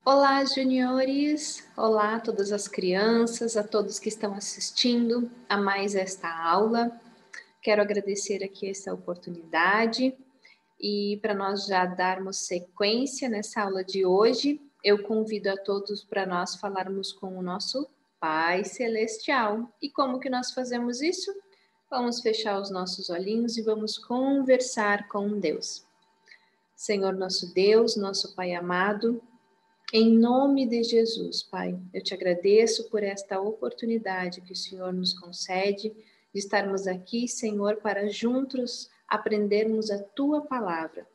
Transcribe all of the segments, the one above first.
Olá, juniores! Olá a todas as crianças, a todos que estão assistindo a mais esta aula. Quero agradecer aqui essa oportunidade e para nós já darmos sequência nessa aula de hoje, eu convido a todos para nós falarmos com o nosso Pai Celestial. E como que nós fazemos isso? Vamos fechar os nossos olhinhos e vamos conversar com Deus. Senhor nosso Deus, nosso Pai amado, em nome de Jesus, Pai, eu te agradeço por esta oportunidade que o Senhor nos concede de estarmos aqui, Senhor, para juntos aprendermos a tua palavra.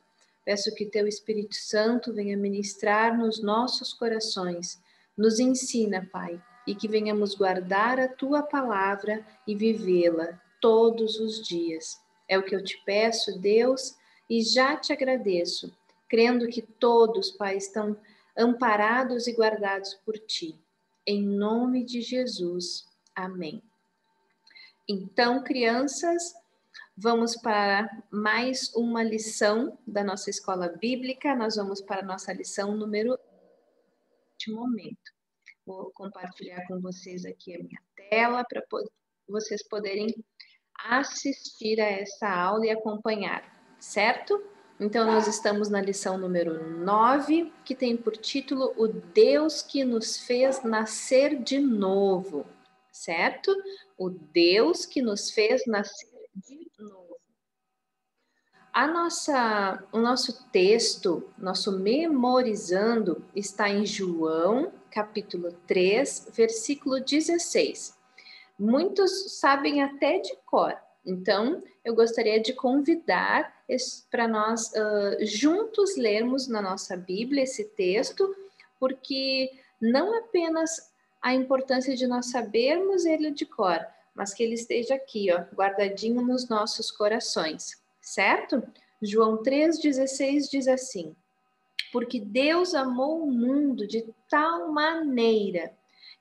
Peço que teu Espírito Santo venha ministrar nos nossos corações, nos ensina, Pai, e que venhamos guardar a tua palavra e vivê-la todos os dias. É o que eu te peço, Deus, e já te agradeço, crendo que todos, Pai, estão amparados e guardados por ti. Em nome de Jesus. Amém. Então, crianças, vamos para mais uma lição da nossa escola bíblica. Nós vamos para a nossa lição número de momento. Vou compartilhar com vocês aqui a minha tela para vocês poderem assistir a essa aula e acompanhar, certo? Então, nós estamos na lição número 9, que tem por título O Deus que nos fez nascer de novo, certo? O Deus que nos fez nascer de novo. O nosso texto, nosso memorizando, está em João, capítulo 3, versículo 16. Muitos sabem até de cor. Então, eu gostaria de convidar para nós juntos lermos na nossa Bíblia esse texto, porque não apenas a importância de nós sabermos ele de cor, mas que ele esteja aqui, ó, guardadinho nos nossos corações, certo? João 3,16 diz assim: porque Deus amou o mundo de tal maneira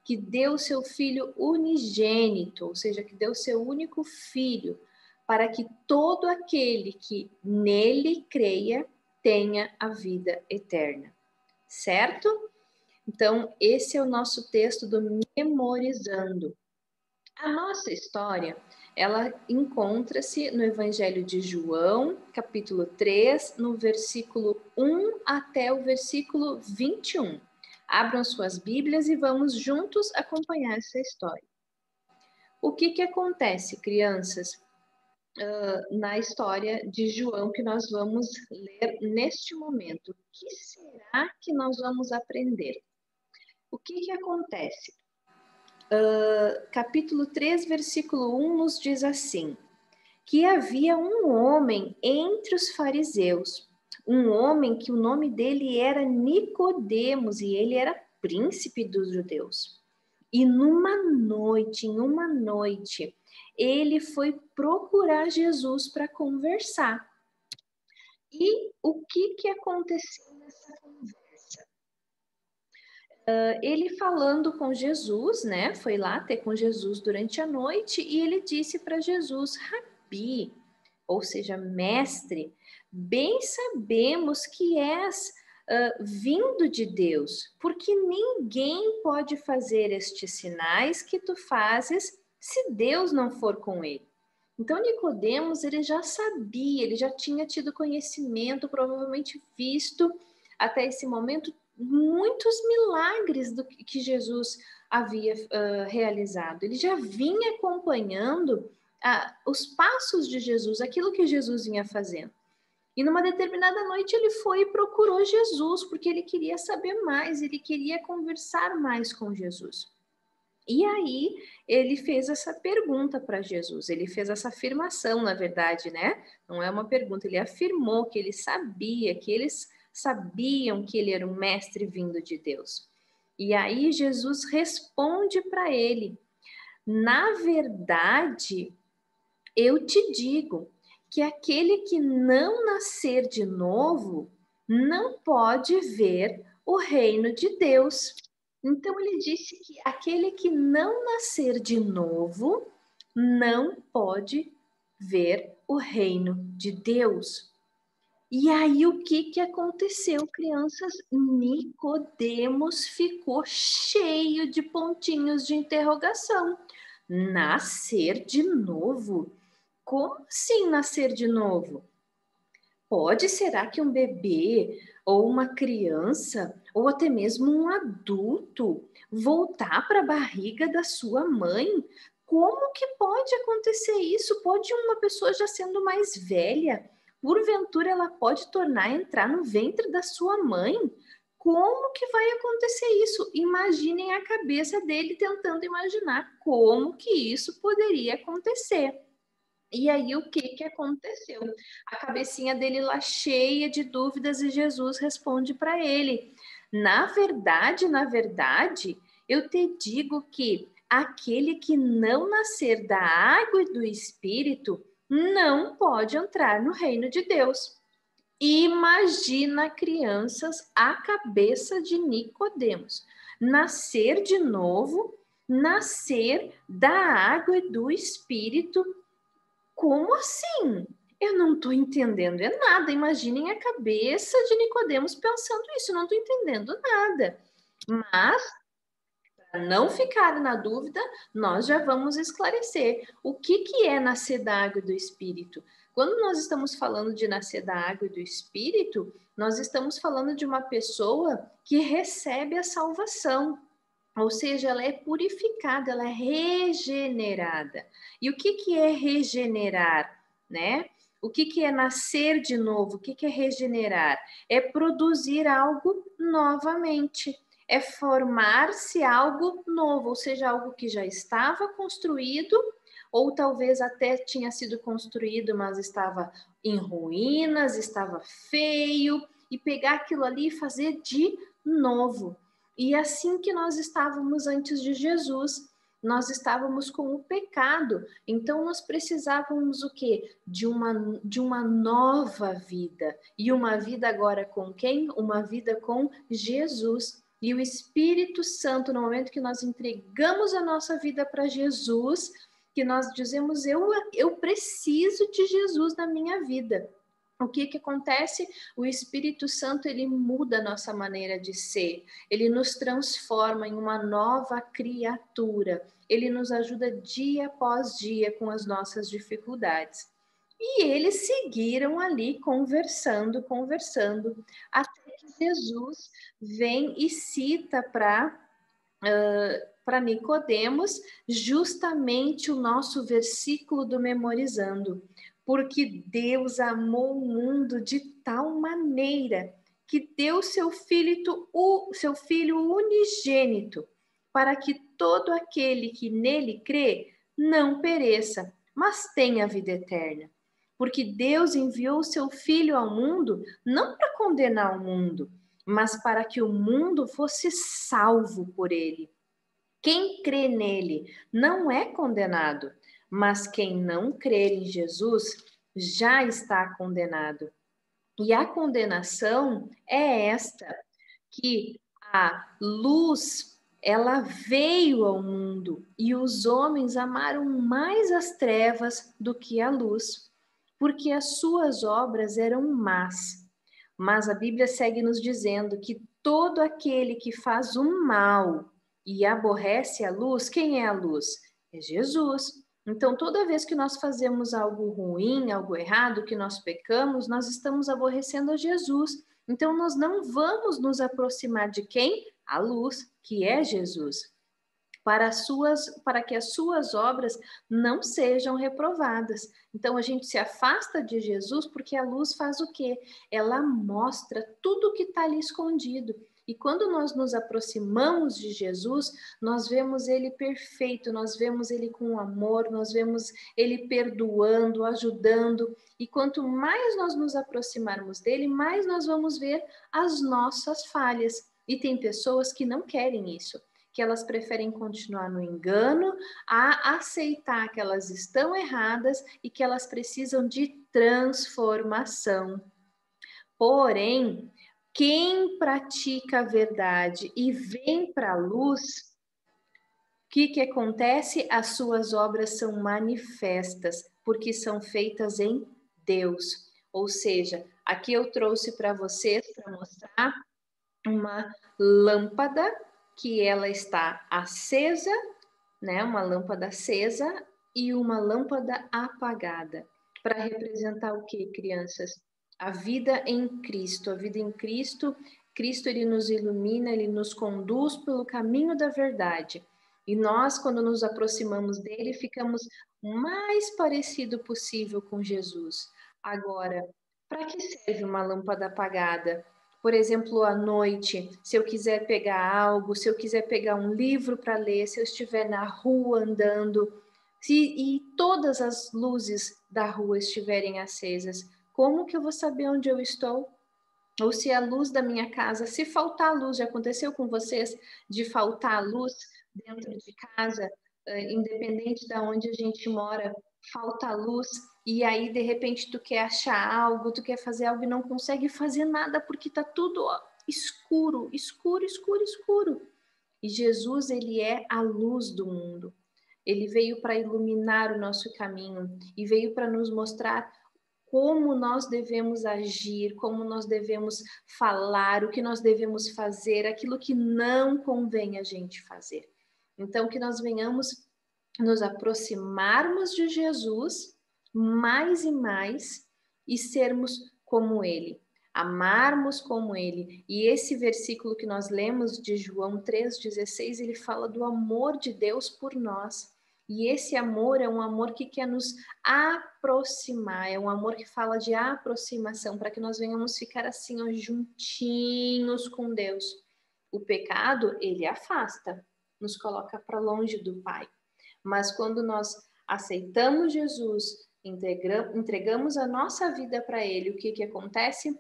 que deu seu Filho unigênito, ou seja, que deu seu único Filho, para que todo aquele que nele creia tenha a vida eterna. Certo? Então, esse é o nosso texto do Memorizando. A nossa história, ela encontra-se no Evangelho de João, capítulo 3, no versículo 1 até o versículo 21. Abram suas Bíblias e vamos juntos acompanhar essa história. O que acontece, crianças, na história de João que nós vamos ler neste momento? O que será que nós vamos aprender? O que acontece? Capítulo 3, versículo 1 nos diz assim: que havia um homem entre os fariseus, um homem que o nome dele era Nicodemos e ele era príncipe dos judeus. E em uma noite, ele foi procurar Jesus para conversar. E o que aconteceu nessa conversa? Ele falando com Jesus, né? Foi lá ter com Jesus durante a noite e ele disse para Jesus: Rabi, ou seja, mestre, bem sabemos que és vindo de Deus, porque ninguém pode fazer estes sinais que tu fazes se Deus não for com ele. Então, Nicodemos, ele já sabia, ele já tinha tido conhecimento, provavelmente visto até esse momento muitos milagres do que Jesus havia realizado. Ele já vinha acompanhando os passos de Jesus, aquilo que Jesus vinha fazendo. E numa determinada noite ele foi e procurou Jesus, porque ele queria saber mais, ele queria conversar mais com Jesus. E aí ele fez essa pergunta para Jesus, ele fez essa afirmação, na verdade, né? Não é uma pergunta, ele afirmou que ele sabia, que eles sabiam que ele era um mestre vindo de Deus. E aí Jesus responde para ele: na verdade, eu te digo que aquele que não nascer de novo não pode ver o reino de Deus. Então ele disse que aquele que não nascer de novo não pode ver o reino de Deus. E aí, o que aconteceu, crianças? Nicodemos ficou cheio de pontinhos de interrogação. Nascer de novo? Como assim nascer de novo? Será que um bebê ou uma criança ou até mesmo um adulto voltar para a barriga da sua mãe? Como que pode acontecer isso? Pode uma pessoa já sendo mais velha, porventura ela pode tornar entrar no ventre da sua mãe? Como que vai acontecer isso? Imaginem a cabeça dele tentando imaginar como que isso poderia acontecer. E aí, o que aconteceu? A cabecinha dele lá cheia de dúvidas e Jesus responde para ele: na verdade, eu te digo que aquele que não nascer da água e do Espírito não pode entrar no reino de Deus. Imagina, crianças, a cabeça de Nicodemos. Nascer de novo, nascer da água e do Espírito. Como assim? Eu não estou entendendo nada. Imaginem a cabeça de Nicodemos pensando isso. Eu não estou entendendo nada. Mas, para não ficar na dúvida, nós já vamos esclarecer o que é nascer da água e do Espírito. Quando nós estamos falando de nascer da água e do Espírito, nós estamos falando de uma pessoa que recebe a salvação. Ou seja, ela é purificada, ela é regenerada. E o que é regenerar, né? O que é nascer de novo? O que é regenerar? É produzir algo novamente. É formar-se algo novo, ou seja, algo que já estava construído, ou talvez até tinha sido construído, mas estava em ruínas, estava feio, e pegar aquilo ali e fazer de novo. E assim que nós estávamos antes de Jesus, nós estávamos com o pecado. Então nós precisávamos o quê? De uma nova vida. E uma vida agora com quem? Uma vida com Jesus. E o Espírito Santo, no momento que nós entregamos a nossa vida para Jesus, que nós dizemos, eu preciso de Jesus na minha vida. O que acontece? O Espírito Santo, ele muda a nossa maneira de ser, ele nos transforma em uma nova criatura, ele nos ajuda dia após dia com as nossas dificuldades. E eles seguiram ali conversando, até que Jesus vem e cita para Nicodemos justamente o nosso versículo do Memorizando. Porque Deus amou o mundo de tal maneira que deu seu filho unigênito, para que todo aquele que nele crê não pereça, mas tenha vida eterna. Porque Deus enviou o seu filho ao mundo não para condenar o mundo, mas para que o mundo fosse salvo por ele. Quem crê nele não é condenado, mas quem não crer em Jesus já está condenado. E a condenação é esta, que a luz, ela veio ao mundo e os homens amaram mais as trevas do que a luz, porque as suas obras eram más. Mas a Bíblia segue nos dizendo que todo aquele que faz o mal e aborrece a luz, quem é a luz? É Jesus. Então, toda vez que nós fazemos algo ruim, algo errado, que nós pecamos, nós estamos aborrecendo a Jesus. Então, nós não vamos nos aproximar de quem? A luz, que é Jesus, para que as suas obras não sejam reprovadas. Então, a gente se afasta de Jesus porque a luz faz o quê? Ela mostra tudo que está ali escondido. E quando nós nos aproximamos de Jesus, nós vemos ele perfeito, nós vemos ele com amor, nós vemos ele perdoando, ajudando. E quanto mais nós nos aproximarmos dele, mais nós vamos ver as nossas falhas. E tem pessoas que não querem isso, que elas preferem continuar no engano, a aceitar que elas estão erradas e que elas precisam de transformação. Porém, quem pratica a verdade e vem para a luz, o que acontece? As suas obras são manifestas, porque são feitas em Deus. Ou seja, Aqui eu trouxe para vocês, para mostrar, uma lâmpada que ela está acesa, né? Uma lâmpada acesa e uma lâmpada apagada, para representar o que, crianças? A vida em Cristo. A vida em Cristo, Cristo ele nos ilumina, ele nos conduz pelo caminho da verdade. E nós, quando nos aproximamos dele, ficamos o mais parecido possível com Jesus. Agora, para que serve uma lâmpada apagada? Por exemplo, à noite, se eu quiser pegar algo, se eu quiser pegar um livro para ler, se eu estiver na rua andando, e todas as luzes da rua estiverem acesas, como que eu vou saber onde eu estou? Ou se a luz da minha casa, se faltar luz, já aconteceu com vocês de faltar luz dentro de casa, independente de onde a gente mora, falta luz, e aí de repente tu quer achar algo, tu quer fazer algo e não consegue fazer nada porque tá tudo escuro, escuro, escuro, escuro. E Jesus, ele é a luz do mundo. Ele veio para iluminar o nosso caminho e veio para nos mostrar como nós devemos agir, como nós devemos falar, o que nós devemos fazer, aquilo que não convém a gente fazer. Então, que nós venhamos nos aproximarmos de Jesus mais e mais e sermos como Ele, amarmos como Ele. E esse versículo que nós lemos de João 3,16, ele fala do amor de Deus por nós. E esse amor é um amor que quer nos aproximar, é um amor que fala de aproximação, para que nós venhamos ficar assim, ó, juntinhos com Deus. O pecado, ele afasta, nos coloca para longe do Pai. Mas quando nós aceitamos Jesus, entregamos a nossa vida para Ele, o que que acontece?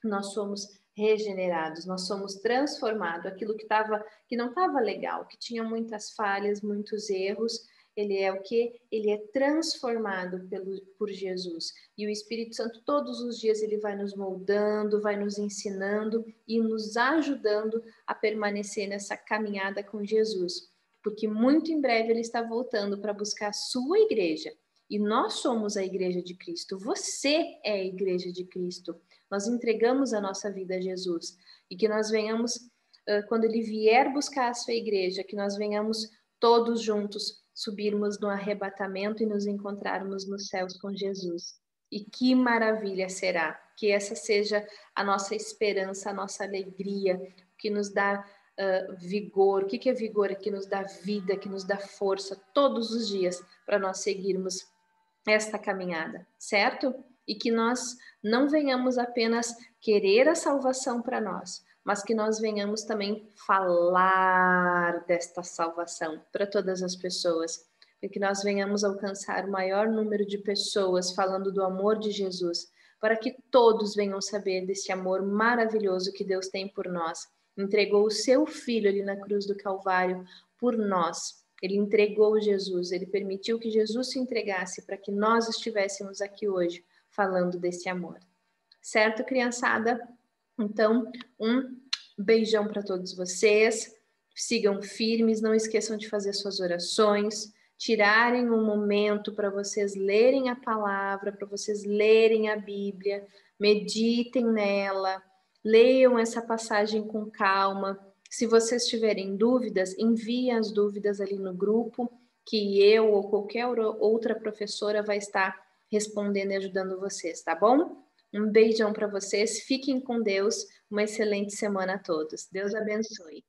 Nós somos regenerados, nós somos transformados. Aquilo que não estava legal, que tinha muitas falhas, muitos erros, ele é o que? Ele é transformado por Jesus. E o Espírito Santo, todos os dias, ele vai nos moldando, vai nos ensinando e nos ajudando a permanecer nessa caminhada com Jesus. Porque muito em breve ele está voltando para buscar a sua igreja. E nós somos a igreja de Cristo. Você é a igreja de Cristo. Nós entregamos a nossa vida a Jesus. E que nós venhamos, quando ele vier buscar a sua igreja, que nós venhamos todos juntos subirmos no arrebatamento e nos encontrarmos nos céus com Jesus. E que maravilha será que essa seja a nossa esperança, a nossa alegria, que nos dá vigor. O que é vigor? É que nos dá vida, que nos dá força todos os dias para nós seguirmos esta caminhada, certo? E que nós não venhamos apenas querer a salvação para nós, mas que nós venhamos também falar desta salvação para todas as pessoas, e que nós venhamos alcançar o maior número de pessoas falando do amor de Jesus, para que todos venham saber desse amor maravilhoso que Deus tem por nós. Entregou o seu filho ali na cruz do Calvário por nós. Ele entregou Jesus, ele permitiu que Jesus se entregasse para que nós estivéssemos aqui hoje falando desse amor. Certo, criançada? Então, um beijão para todos vocês. Sigam firmes, não esqueçam de fazer suas orações, tirarem um momento para vocês lerem a palavra, para vocês lerem a Bíblia, meditem nela, leiam essa passagem com calma. Se vocês tiverem dúvidas, enviem as dúvidas ali no grupo, que eu ou qualquer outra professora vai estar respondendo e ajudando vocês, tá bom? Um beijão para vocês, fiquem com Deus, uma excelente semana a todos. Deus abençoe.